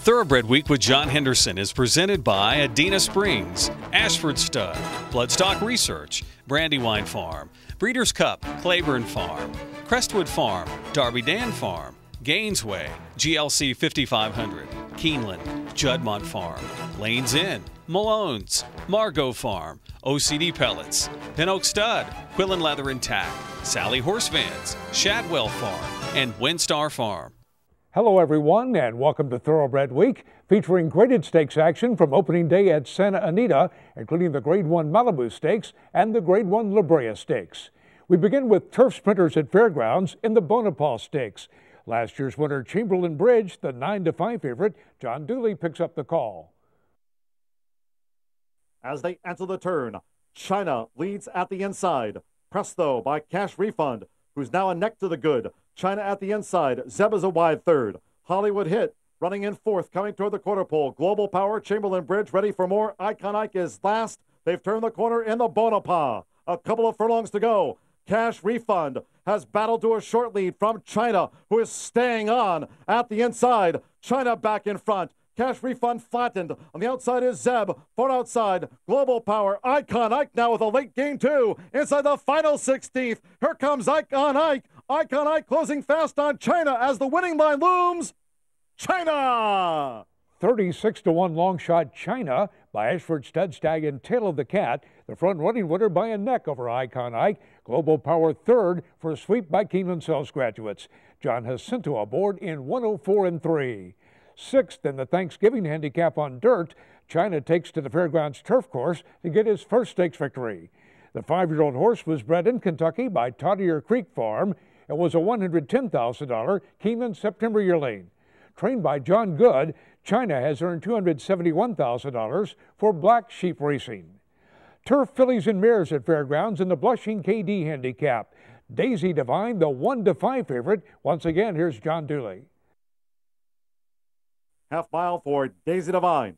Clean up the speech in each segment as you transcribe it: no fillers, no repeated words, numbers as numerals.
Thoroughbred Week with John Henderson is presented by Adena Springs, Ashford Stud, Bloodstock Research, Brandywine Farm, Breeders' Cup, Claiborne Farm, Crestwood Farm, Darby Dan Farm, Gainesway, GLC 5500, Keeneland, Juddmont Farm, Lanes Inn, Malone's, Margot Farm, OCD Pellets, Pin Oak Stud, Quillen Leather and Tack, Sally Horse Vans, Shadwell Farm, and Windstar Farm. Hello everyone and welcome to Thoroughbred Week, featuring graded stakes action from opening day at Santa Anita, including the Grade 1 Malibu Stakes and the Grade 1 La Brea Stakes. We begin with turf sprinters at Fairgrounds in the Bonaparte Stakes. Last year's winner Chamberlain Bridge, the 9-5 favorite, John Dooley picks up the call. As they enter the turn, China leads at the inside. Presto by Cash Refund, who's now a neck to the good. China at the inside. Zeb is a wide third. Hollywood Hit running in fourth, coming toward the quarter pole. Global Power, Chamberlain Bridge ready for more. Icon Ike is last. They've turned the corner in the Bonaparte. A couple of furlongs to go. Cash Refund has battled to a short lead from China, who is staying on at the inside. China back in front. Cash Refund flattened. On the outside is Zeb. Far outside, Global Power. Icon Ike now with a late gain too. Inside the final 16th. Here comes Icon Ike. Icon Ike closing fast on China as the winning line looms. China! 36-1 long shot China by Ashford Stud Stallion Tail of the Cat. The front running winner by a neck over Icon Ike. Global Power third for a sweep by Keeneland Sales graduates. John Jacinto aboard in 104 3. Sixth in the Thanksgiving handicap on dirt, China takes to the Fairgrounds turf course to get his first stakes victory. The 5-year-old horse was bred in Kentucky by Toddier Creek Farm and was a $110,000 Keeneland September yearling. Trained by John Good, China has earned $271,000 for Black Sheep Racing. Turf fillies and mares at Fairgrounds in the Blushing KD handicap. Daisy Divine, the 1-5 favorite. Once again, here's John Dooley. Half mile for Daisy Divine.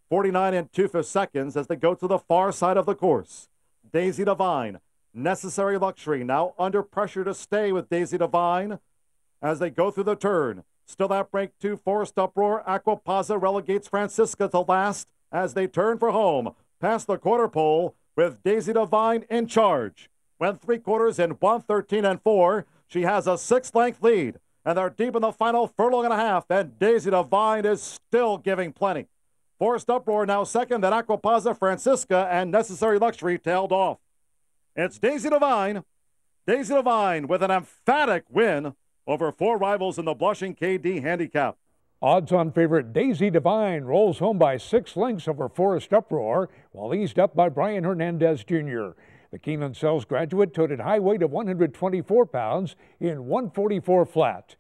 49 2/5 seconds as they go to the far side of the course. Daisy Divine, Necessary Luxury, now under pressure to stay with Daisy Divine as they go through the turn. Still that break two, Forest Uproar. Aquapaza relegates Francisca to last as they turn for home. Past the quarter pole with Daisy Divine in charge. Went 3/4 in 1:13 4. She has a 6-length lead, and they're deep in the final furlong and a half, and Daisy Divine is still giving plenty. Forest Uproar now second, then Aquapaza, Francisca, and Necessary Luxury tailed off. It's Daisy Divine with an emphatic win over 4 rivals in the Blushing KD handicap. Odds-on favorite Daisy Divine rolls home by 6 lengths over Forest Uproar, while eased up by Brian Hernandez Jr. The Keeneland Sales graduate toted high weight of 124 pounds in 144 flat.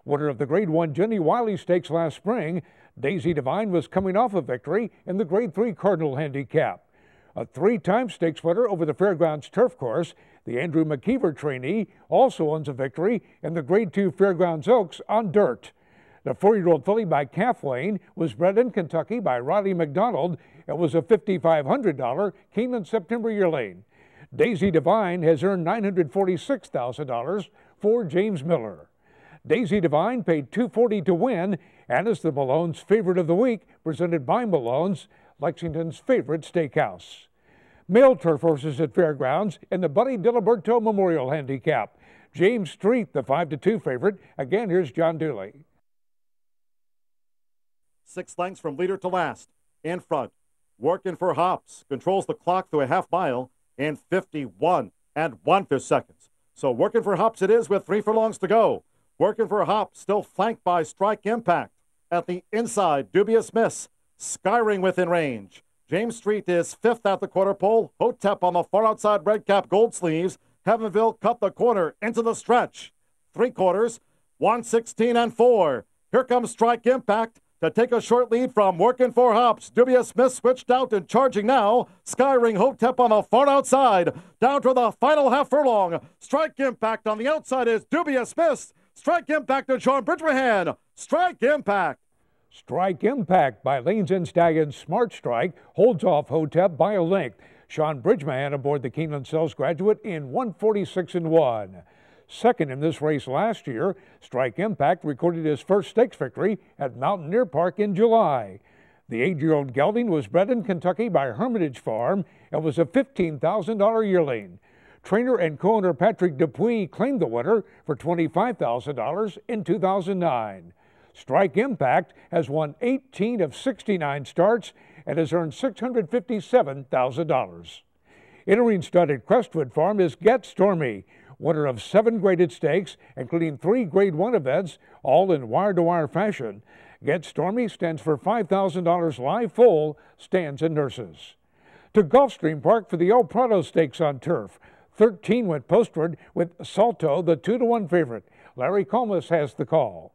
Winner of the Grade 1 Jenny Wiley Stakes last spring, Daisy Divine was coming off a victory in the Grade 3 Cardinal handicap. A 3-time stakes winner over the Fairgrounds turf course, the Andrew McKeever trainee also owns a victory in the Grade 2 Fairgrounds Oaks on dirt. The 4-year-old filly by Calf Lane was bred in Kentucky by Riley McDonald and was a $5,500 Keeneland September yearling. Daisy Divine has earned $946,000 for James Miller. Daisy Divine paid $240 to win and is the Malone's favorite of the week, presented by Malone's, Lexington's favorite steakhouse. Male turf horses at Fairgrounds in the Buddy Diliberto Memorial Handicap. James Street, the 5-2 favorite. Again, here's John Dooley. 6 lengths from leader to last. In front, Working for Hops controls the clock through a half mile in 51 1/5 seconds. So Working for Hops it is with 3 furlongs to go. Working for Hops still flanked by Strike Impact. At the inside, Dubious Miss, Skyring within range. James Street is 5th at the quarter pole. Hotep on the far outside, red cap, gold sleeves. Heavenville cut the corner into the stretch. 3/4, 1:16 4. Here comes Strike Impact to take a short lead from Working for Hops. Dubious Miss switched out and charging now. Skyring Hotep on the far outside. Down to the final half furlong. Strike Impact on the outside is Dubious Miss. Strike Impact to Sean Bridgman. Strike Impact. Strike Impact by Lanes End Stallion Smart Strike holds off Hotep by a length. Sean Bridgman aboard the Keeneland Sales graduate in 146 1. Second in this race last year, Strike Impact recorded his first stakes victory at Mountaineer Park in July. The 8-year-old gelding was bred in Kentucky by Hermitage Farm and was a $15,000 yearling. Trainer and co-owner Patrick Dupuis claimed the winner for $25,000 in 2009. Strike Impact has won 18 of 69 starts and has earned $657,000. Entering stud at Crestwood Farm is Get Stormy, winner of 7 graded stakes, including 3 Grade 1 events, all in wire-to-wire fashion. Get Stormy stands for $5,000 live full, stands and nurses. To Gulfstream Park for the El Prado Stakes on turf. 13 went postward with Salto, the 2-to-1 favorite. Larry Comas has the call.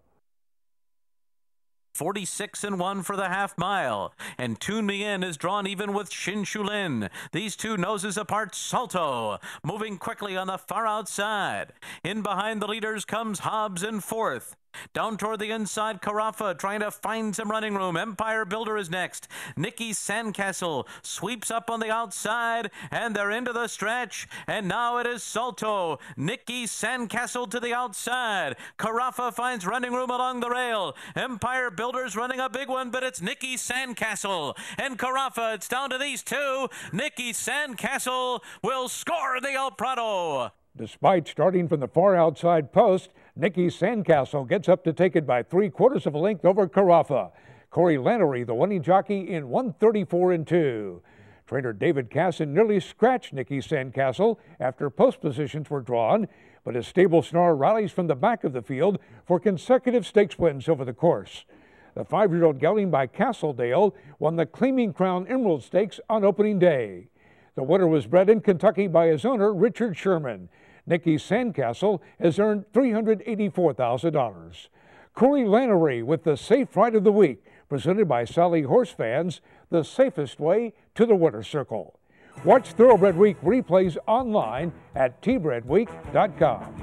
46-1 for the half mile, and Tune Me In is drawn even with Shin Shulin. These two noses apart, Salto moving quickly on the far outside. In behind the leaders comes Hobbs in fourth. Down toward the inside, Carafa trying to find some running room. Empire Builder is next. Nikki Sandcastle sweeps up on the outside, and they're into the stretch. And now it is Salto. Nikki Sandcastle to the outside. Carafa finds running room along the rail. Empire Builder's running a big one, but it's Nikki Sandcastle. And Carafa, it's down to these two. Nikki Sandcastle will score the El Prado. Despite starting from the far outside post, Nikki Sandcastle gets up to take it by 3/4 of a length over Carafa. Corey Lannery, the winning jockey, in 1:34-2. Trainer David Casson nearly scratched Nikki Sandcastle after post positions were drawn, but his stable Snar rallies from the back of the field for consecutive stakes wins over the course. The 5-year-old gelding by Castledale won the Claiming Crown Emerald Stakes on opening day. The winner was bred in Kentucky by his owner, Richard Sherman. Nikki Sandcastle has earned $384,000. Corey Lannery with the Safe Ride of the Week, presented by Sally Horse Fans, the safest way to the winner's circle. Watch Thoroughbred Week replays online at tbredweek.com.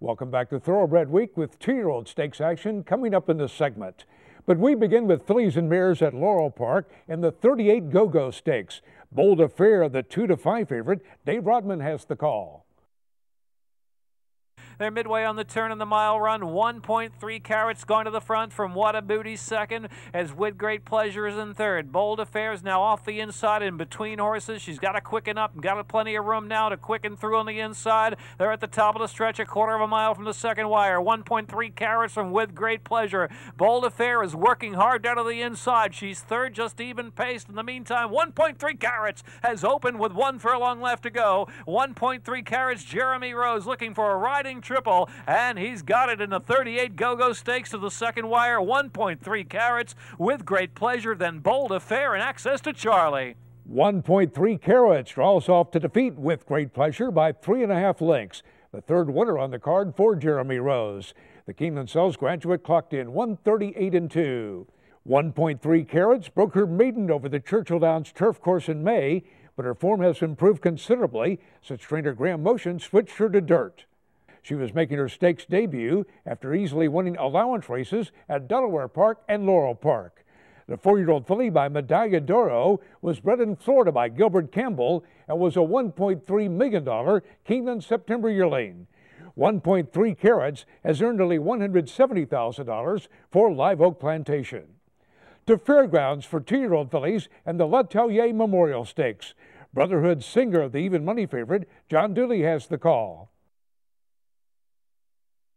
Welcome back to Thoroughbred Week with 2-year-old stakes action coming up in this segment. But we begin with fillies and mares at Laurel Park in the 38 Go-Go Stakes. Bold Affair, the 2-to-5 favorite. Dave Rodman has the call. They're midway on the turn in the mile run. 1.3 carats going to the front from What a Booty second, as With Great Pleasure is in third. Bold Affairs now off the inside in between horses. She's got to quicken up and got plenty of room now to quicken through on the inside. They're at the top of the stretch, 1/4 of a mile from the second wire. 1.3 carats from With Great Pleasure. Bold Affair is working hard down to the inside. She's third, just even paced. In the meantime, 1.3 carats has opened with 1 furlong left to go. 1.3 carats, Jeremy Rose looking for a riding triple, and he's got it in the 38 Go-Go Stakes to the second wire. 1.3 carats, With Great Pleasure, then Bold Affair and Access to Charlie. 1.3 carats draws off to defeat With Great Pleasure by 3.5 lengths. The third winner on the card for Jeremy Rose. The Keeneland Sells graduate clocked in 1:38-2. 1.3 carats broke her maiden over the Churchill Downs turf course in May, but her form has improved considerably since trainer Graham Motion switched her to dirt. She was making her stakes debut after easily winning allowance races at Delaware Park and Laurel Park. The 4-year-old filly by Medalla d'Oro was bred in Florida by Gilbert Campbell and was a $1.3 million Keeneland September yearling. 1.3 carats has earned nearly $170,000 for Live Oak Plantation. To Fairgrounds for 2-year-old fillies and the L'Atelier Memorial Stakes. Brotherhood Singer, the even money favorite, John Dooley has the call.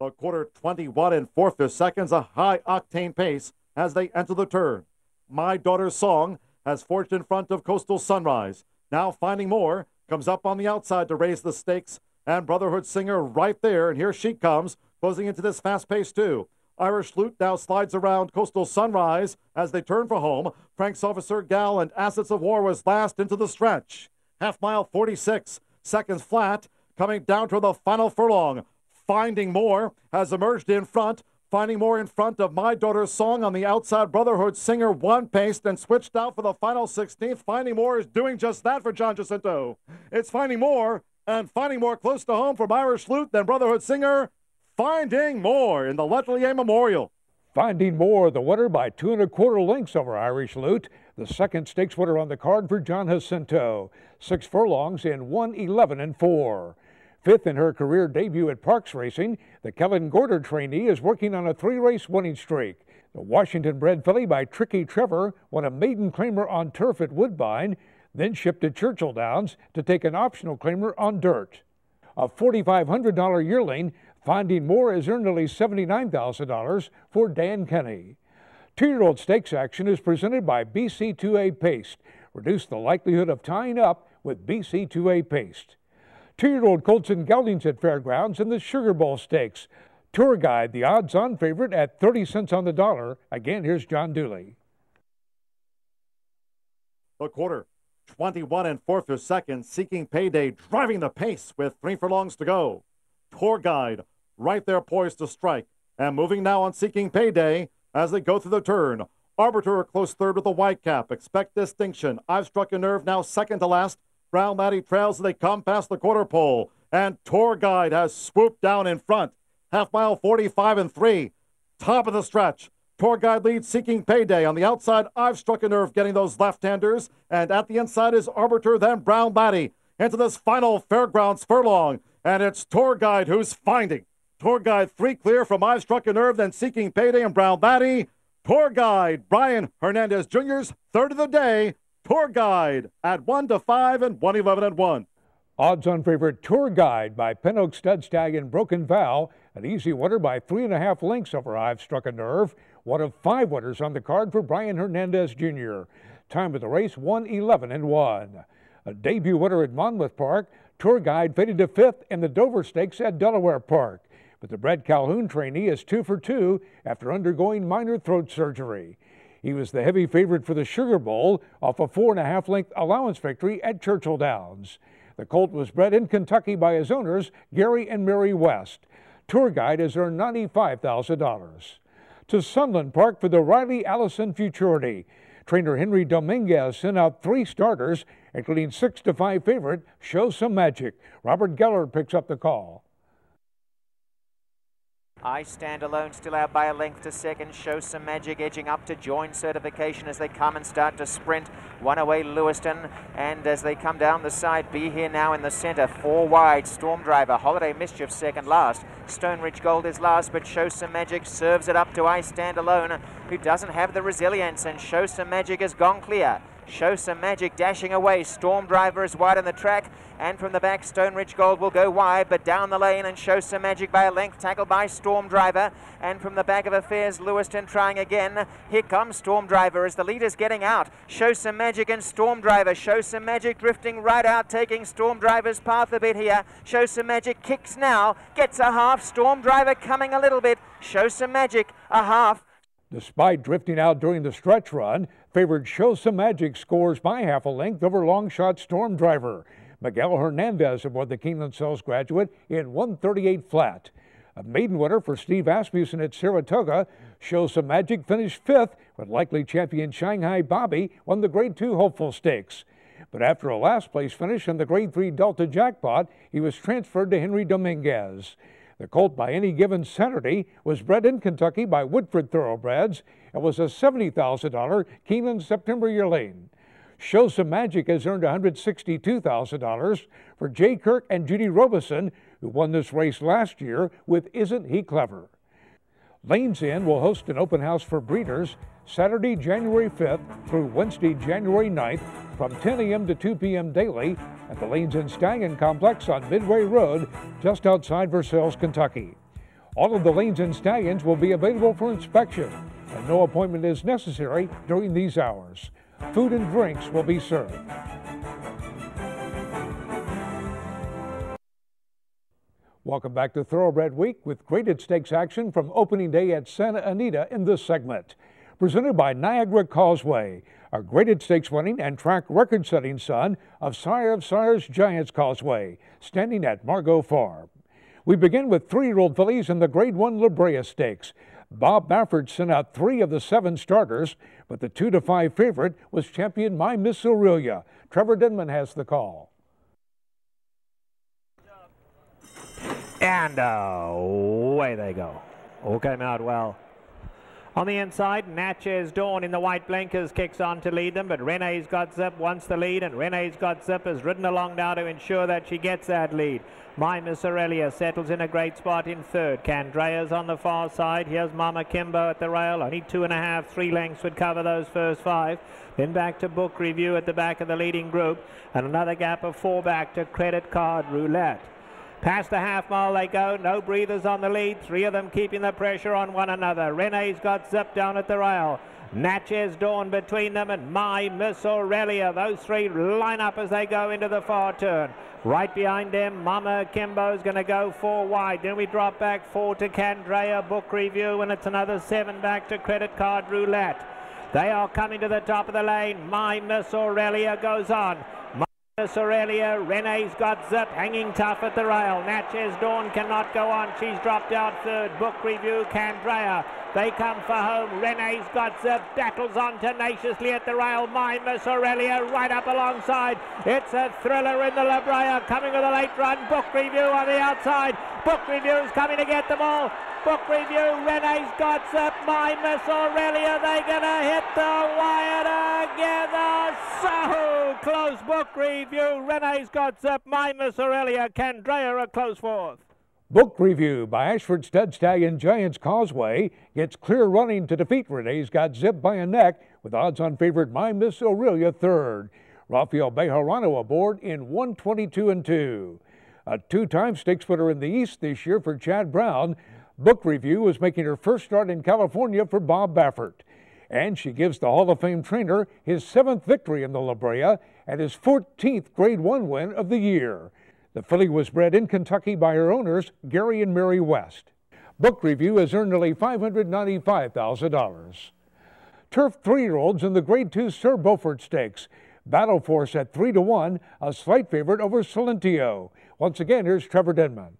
The quarter 21 4/5 seconds, a high-octane pace as they enter the turn. My Daughter's Song has forged in front of Coastal Sunrise. Now Finding More comes up on the outside to raise the stakes, and Brotherhood Singer right there, and here she comes, closing into this fast pace too. Irish Loot now slides around Coastal Sunrise as they turn for home. Frank's Officer Gal and Assets of War was last into the stretch. Half mile 46 seconds flat, coming down to the final furlong. Finding More has emerged in front. Finding More in front of My Daughter's Song on the outside. Brotherhood Singer one paced and switched out for the final 16th. Finding More is doing just that for John Jacinto. It's Finding More, and Finding More close to home from Irish Loot, then Brotherhood Singer. Finding More in the L'Atelier Memorial. Finding More, the winner by 2 1/4 lengths over Irish Loot. the second stakes winner on the card for John Jacinto. 6 furlongs in 1:11.4. Fifth in her career debut at Parks Racing, the Kellen Gorder trainee is working on a 3-race winning streak. The Washington-bred filly by Tricky Trevor won a maiden claimer on turf at Woodbine, then shipped to Churchill Downs to take an optional claimer on dirt. A $4,500 yearling, Finding More, has earned nearly $79,000 for Dan Kenny. 2-year-old stakes action is presented by BC2A Paste. Reduce the likelihood of tying up with BC2A Paste. 2-year-old colts and geldings at Fairgrounds in the Sugar Bowl Stakes. Tour Guide, the odds-on favorite at 30 cents on the dollar. Again, here's John Dooley. The quarter, 21 4/5 seconds, Seeking Payday driving the pace with 3 furlongs to go. Tour Guide right there poised to strike and moving now on Seeking Payday as they go through the turn. Arbiter close third with a white cap. Expect Distinction. I've Struck a Nerve now second to last. Brown Laddie trails as they come past the quarter pole. And Tour Guide has swooped down in front. Half mile 45 3. Top of the stretch. Tour Guide leads Seeking Payday. On the outside, I've Struck a Nerve getting those left-handers. And at the inside is Arbiter, then Brown Laddie. Into this final Fairgrounds furlong. And it's Tour Guide who's finding. Tour Guide 3 clear from I've Struck a Nerve, then Seeking Payday and Brown Laddie. Tour Guide, Brian Hernandez Jr.'s third of the day. Tour Guide at 1-5 and 1:11.1. Odds-on favorite Tour Guide by Pin Oak Stud Stag and Broken Vow. An easy winner by 3.5 lengths over I've Struck a Nerve. One of 5 winners on the card for Brian Hernandez Jr. Time of the race, 1:11.1. A debut winner at Monmouth Park, Tour Guide faded to 5th in the Dover Stakes at Delaware Park. But the Brett Calhoun trainee is 2 for 2 after undergoing minor throat surgery. He was the heavy favorite for the Sugar Bowl off a 4.5 length allowance victory at Churchill Downs. The colt was bred in Kentucky by his owners, Gary and Mary West. Tour Guide has earned $95,000. To Sunland Park for the Riley Allison Futurity. Trainer Henry Dominguez sent out 3 starters, including 6-5 favorite Show Some Magic. Robert Geller picks up the call. I Stand Alone still out by a length to second. Show Some Magic edging up to join certification as they come and start to sprint. One away Lewiston, and as they come down the side, Be Here Now in the centre. 4 wide, Storm Driver, Holiday Mischief second last. Stone Ridge Gold is last, but Show Some Magic serves it up to I Stand Alone, who doesn't have the resilience, and Show Some Magic has gone clear. Show Some Magic dashing away. Storm Driver is wide on the track, and from the back Stone Ridge Gold will go wide, but down the lane and Show Some Magic by a length, tackled by Storm Driver, and from the back of Affairs Lewiston trying again. Here comes Storm Driver as the leader's getting out. Show Some Magic and Storm Driver. Show Some Magic drifting right out, taking Storm Driver's path a bit here. Show Some Magic kicks now, gets a half. Storm Driver coming a little bit. Show Some Magic a half. Despite drifting out during the stretch run, favored Show Some Magic scores by half a length over long shot Storm Driver. Miguel Hernandez aboard the Keeneland Sales Graduate in 1:38 flat. A maiden winner for Steve Asmussen at Saratoga. Show Some Magic finished 5th, but likely champion Shanghai Bobby won the Grade 2 Hopeful Stakes. But after a last place finish in the Grade 3 Delta Jackpot, he was transferred to Henry Dominguez. The colt by Any Given Saturday was bred in Kentucky by Woodford Thoroughbreds and was a $70,000 Keeneland September yearling. Show Some Magic has earned $162,000 for Jay Kirk and Judy Robeson, who won this race last year with Isn't He Clever? Lanes Inn will host an open house for breeders Saturday, January 5th through Wednesday, January 9th from 10 a.m. to 2 p.m. daily at the Lanes Inn Stag Complex on Midway Road, just outside Versailles, Kentucky. All of the Lanes Inn Stallions will be available for inspection, and no appointment is necessary during these hours. Food and drinks will be served. Welcome back to Thoroughbred Week with graded stakes action from opening day at Santa Anita in this segment. Presented by Niagara Causeway, a graded stakes winning and track record-setting son of Sires Giants Causeway, standing at Margot Farm. We begin with 3-year-old fillies in the Grade 1 La Brea Stakes. Bob Baffert sent out 3 of the 7 starters, but the 2-5 favorite was champion My Miss Aurelia. Trevor Denman has the call. And away they go. All came out well. On the inside, Natchez Dawn in the white blinkers kicks on to lead them, but Renee's Got Zip wants the lead, and Renee's Got Zip has ridden along now to ensure that she gets that lead. My Miss Aurelia settles in a great spot in third. Candrea's on the far side. Here's Mama Kimbo at the rail. Only 2.5, 3 lengths would cover those first 5. Then back to Book Review at the back of the leading group, and another gap of 4 back to Credit Card Roulette. Past the half mile they go, no breathers on the lead, 3 of them keeping the pressure on one another. Renee's Got Zip down at the rail. Natchez Dawn between them and My Miss Aurelia. Those 3 line up as they go into the far turn. Right behind them, Mama Kimbo's going to go 4 wide. Then we drop back 4 to Candrea, Book Review, and it's another 7 back to Credit Card Roulette. They are coming to the top of the lane. My Miss Aurelia goes on. Miss Aurelia, Renee's Got Zip hanging tough at the rail. Natchez Dawn cannot go on. She's dropped out third. Book Review, Candrea. They come for home. Renee's Got Zip battles on tenaciously at the rail. My Miss Aurelia right up alongside. It's a thriller in the La Brea, coming with a late run. Book Review on the outside. Book Review's coming to get them all. Book Review, Renee's Got Zip, My Miss Aurelia. They're going to hit the wire together. So close. Book Review, Renee's Got Zip, My Miss Aurelia, Candrea a close 4th. Book Review by Ashford Stud Stallion Giants Causeway gets clear running to defeat Renee's Got Zip by a neck, with odds on favorite My Miss Aurelia 3rd. Rafael Bejarano aboard in 122-2. A 2-time stakes winner in the East this year for Chad Brown. Book Review is making her first start in California for Bob Baffert. And she gives the Hall of Fame trainer his 7th victory in the La Brea and his 14th Grade 1 win of the year. The filly was bred in Kentucky by her owners, Gary and Mary West. Book Review has earned nearly $595,000. Turf 3-year-olds in the Grade 2 Sir Beaufort Stakes. Battle Force at 3-1, a slight favorite over Silentio. Once again, here's Trevor Denman.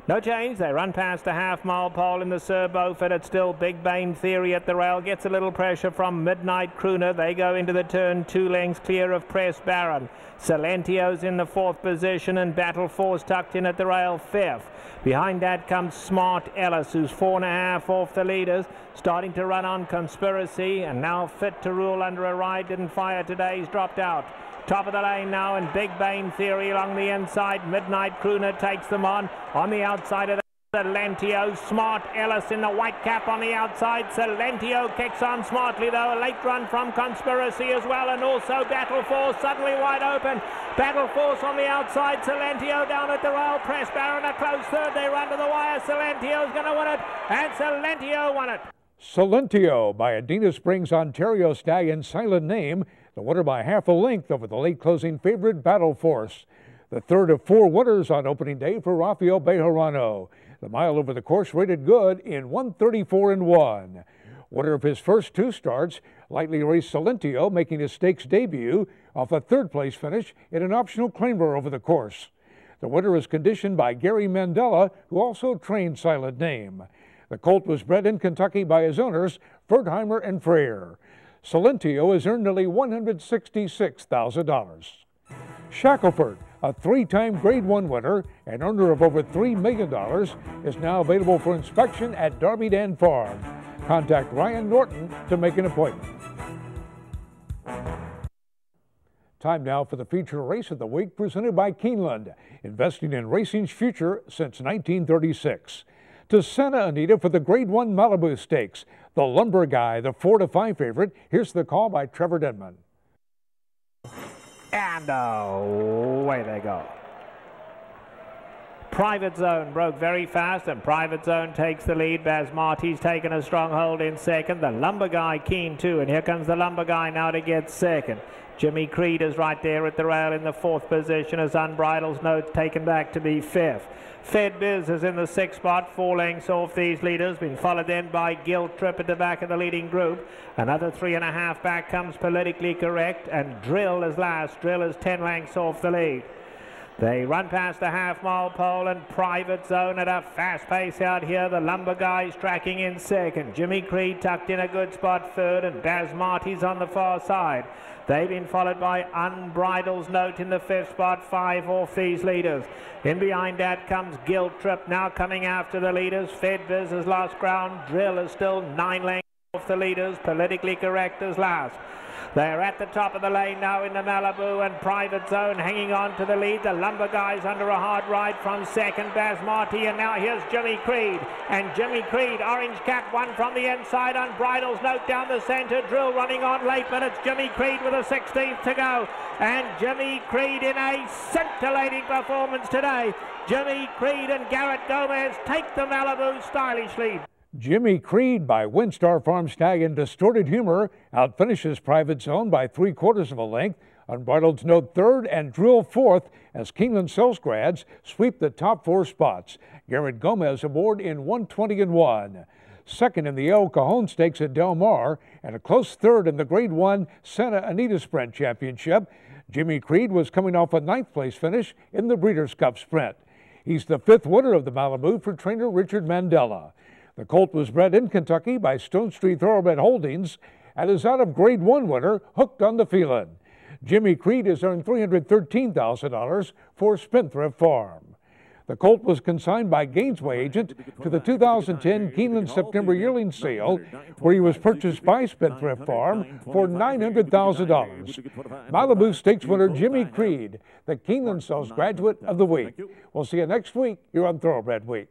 No change. They run past the half-mile pole in the Sir Beaufort. It's still Big Bane Theory at the rail. Gets a little pressure from Midnight Crooner. They go into the turn 2 lengths clear of Press Baron. Silentio's in the 4th position and Battle Force tucked in at the rail 5th. Behind that comes Smart Ellis, who's 4.5 off the leaders. Starting to run on Conspiracy and now Fit to Rule under a ride. Didn't fire today. He's dropped out. Top of the lane now, and Big Bane Theory along the inside. Midnight Crooner takes them on. On the outside of Silentio, Smart Ellis in the white cap on the outside. Silentio kicks on smartly though. A late run from Conspiracy as well, and also Battle Force suddenly wide open. Battle Force on the outside. Silentio down at the rail. Press Baron a close 3rd. They run to the wire. Silentio's going to win it, and Silentio won it. Silentio by Adena Springs Ontario stallion Silent Name, the winner by half a length over the late closing favorite Battle Force. The 3rd of 4 winners on opening day for Rafael Bejarano. The mile over the course rated good in 134-1. Winner of his first 2 starts, lightly raced Silentio, making his stakes debut off a 3rd place finish in an optional claimer over the course. The winner is conditioned by Gary Mandela, who also trained Silent Name. The colt was bred in Kentucky by his owners, Fertheimer and Freyer. Silentio has earned nearly $166,000. Shackelford, a 3-time Grade 1 winner and earner of over $3 million, is now available for inspection at Darby Dan Farm. Contact Ryan Norton to make an appointment. Time now for the feature race of the week presented by Keeneland, investing in racing's future since 1936. To Santa Anita for the Grade 1 Malibu Stakes. The Lumber Guy, the 4-5 favorite. Here's the call by Trevor Denman. And away they go. Private Zone broke very fast, and Private Zone takes the lead. Baz Marty's taken a strong hold in 2nd. The Lumber Guy keen too, and here comes the Lumber Guy now to get 2nd. Jimmy Creed is right there at the rail in the 4th position as Unbridled's Note taken back to be 5th. Fed Biz is in the 6th spot, 4 lengths off these leaders, been followed then by Guilt Trip at the back of the leading group. Another 3.5 back comes Politically Correct, and Drill is last. Drill is 10 lengths off the lead. They run past the half-mile pole and Private Zone at a fast pace out here. The Lumber Guys tracking in second. Jimmy Creed tucked in a good spot third, and Baz Marty's on the far side. They've been followed by Unbridled's Note in the fifth spot, 5 off these leaders. In behind that comes Guilt Trip, now coming after the leaders. Fedviz has lost ground. Drill is still 9 lengths off the leaders. Politically Correct is last. They're at the top of the lane now in the Malibu, and Private Zone hanging on to the lead. The Lumber Guys under a hard ride from second, Baz Marty, and now here's Jimmy Creed. And Jimmy Creed, Orange Cat, one from the inside. Unbridled's Note down the centre. Drill running on late, but it's Jimmy Creed with a 16th to go. And Jimmy Creed in a scintillating performance today. Jimmy Creed and Garrett Gomez take the Malibu stylishly. Jimmy Creed by Windstar Farm Stag and Distorted Humor outfinishes Private Zone by 3/4 of a length. Unbridled's Note third and Drill fourth as Keeneland Sales grads sweep the top 4 spots. Garrett Gomez aboard in 1:20 Second in the El Cajon Stakes at Del Mar and a close third in the Grade 1 Santa Anita Sprint Championship. Jimmy Creed was coming off a 9th place finish in the Breeders' Cup Sprint. He's the 5th winner of the Malibu for trainer Richard Mandela. The colt was bred in Kentucky by Stone Street Thoroughbred Holdings and is out of Grade 1 winner Hooked on the Feelin'. Jimmy Creed has earned $313,000 for Spendthrift Farm. The colt was consigned by Gainesway agent to the 2010 Keeneland September yearling sale, where he was purchased by Spendthrift Farm for $900,000. Malibu Stakes winner Jimmy Creed, the Keeneland Sales Graduate of the Week. We'll see you next week here on Thoroughbred Week.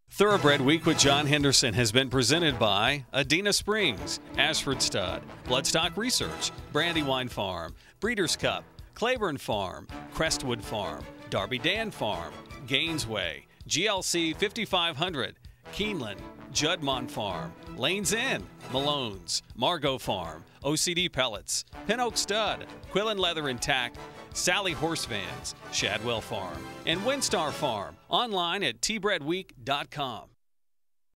Thoroughbred Week with John Henderson has been presented by Adena Springs, Ashford Stud, Bloodstock Research, Brandywine Farm, Breeders' Cup, Claiborne Farm, Crestwood Farm, Darby Dan Farm, Gainesway, GLC 5500, Keeneland, Juddmonte Farm, Lanes Inn, Malone's, Margot Farm, OCD Pellets, Pin Oak Stud, Quillen Leather and Tack, Sally Horse Vans, Shadwell Farm, and Windstar Farm. Online at tbredweek.com.